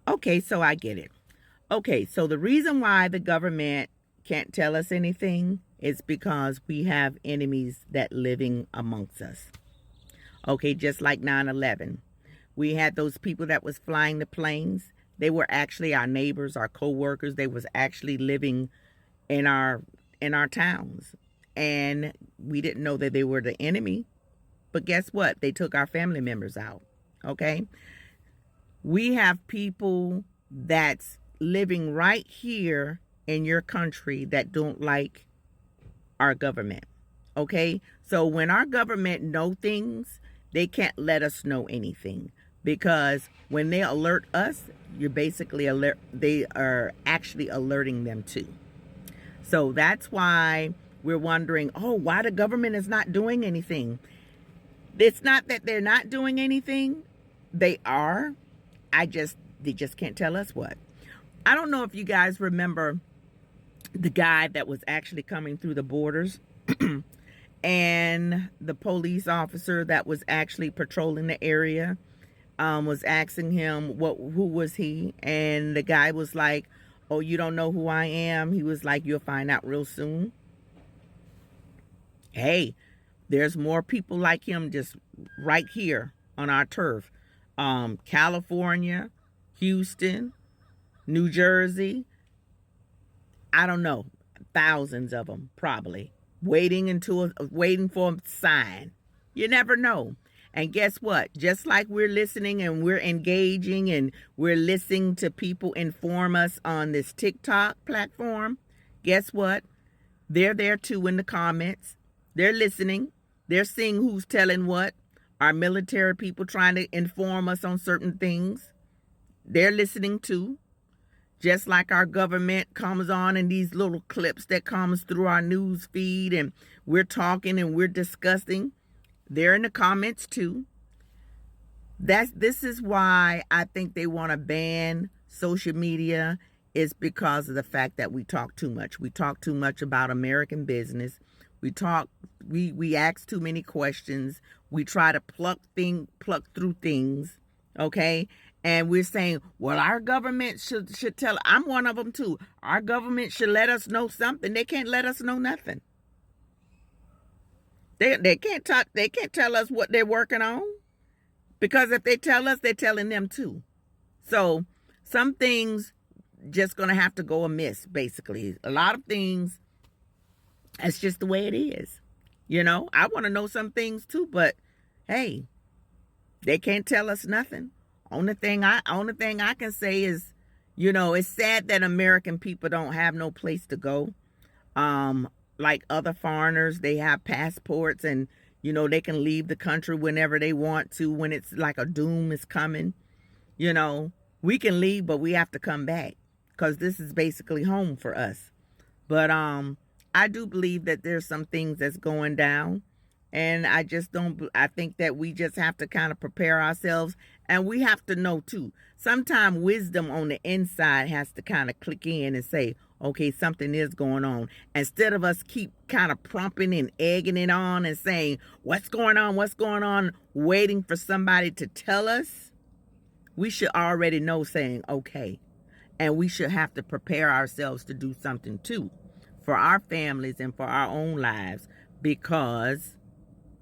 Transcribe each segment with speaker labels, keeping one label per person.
Speaker 1: Okay, so I get it. Okay, so the reason why the government can't tell us anything is because we have enemies that living amongst us. Okay, just like 9/11. We had those people that was flying the planes. They were actually our neighbors, our co-workers. They was actually living in our towns. And we didn't know that they were the enemy. But guess what? They took our family members out. Okay? We have people that's living right here in your country that don't like our government. Okay? So when our government know things, they can't let us know anything, because when they alert us, you're basically alert, they are actually alerting them too. So that's why we're wondering, oh, why the government is not doing anything. It's not that they're not doing anything. They are. They just can't tell us what. I don't know if you guys remember the guy that was actually coming through the borders and the police officer that was actually patrolling the area was asking him who was he, and the guy was like, oh, you don't know who I am? He was like, you'll find out real soon. Hey, there's more people like him just right here on our turf. California, Houston, New Jersey, I don't know, thousands of them probably waiting for a sign. You never know. And guess what? Just like we're listening and we're engaging and we're listening to people inform us on this TikTok platform, guess what? They're there too in the comments. They're listening. They're seeing who's telling what. Our military people trying to inform us on certain things. They're listening too. Just like our government comes on in these little clips that comes through our news feed and we're talking and we're discussing. They're in the comments too. This is why I think they want to ban social media, is because of the fact that we talk too much. We talk too much about American business. We ask too many questions. We try to pluck through things, okay? And we're saying, well, our government should tell. I'm one of them too. Our government should let us know something. They can't let us know nothing. They can't talk. They can't tell us what they're working on, because if they tell us, they're telling them too. So some things just gonna have to go amiss. Basically, a lot of things. That's just the way it is. You know, I want to know some things too, but hey, they can't tell us nothing. Only thing I can say is, you know, it's sad that American people don't have no place to go. Like other foreigners, they have passports and, you know, they can leave the country whenever they want to, when it's like a doom is coming. You know, we can leave, but we have to come back because this is basically home for us. But I do believe that there's some things that's going down. And I think that we just have to kind of prepare ourselves. And we have to know too, sometimes wisdom on the inside has to kind of click in and say, okay, something is going on. Instead of us keep kind of prompting and egging it on and saying, what's going on, waiting for somebody to tell us, we should already know, saying, okay. And we should have to prepare ourselves to do something too for our families and for our own lives, because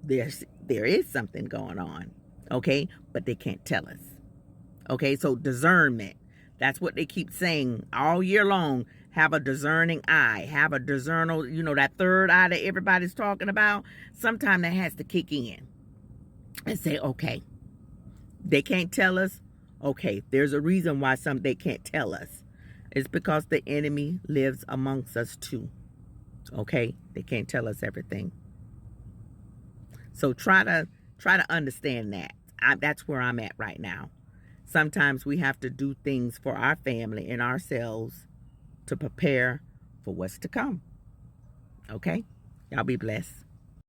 Speaker 1: there is something going on, okay? But they can't tell us, okay? So discernment, that's what they keep saying all year long. Have a discerning eye. Have a discerning, you know, that third eye that everybody's talking about. Sometimes that has to kick in and say, okay, they can't tell us. Okay, there's a reason why they can't tell us. It's because the enemy lives amongst us too. Okay, they can't tell us everything. So try to understand that. That's where I'm at right now. Sometimes we have to do things for our family and ourselves to prepare for what's to come. Okay, y'all be blessed.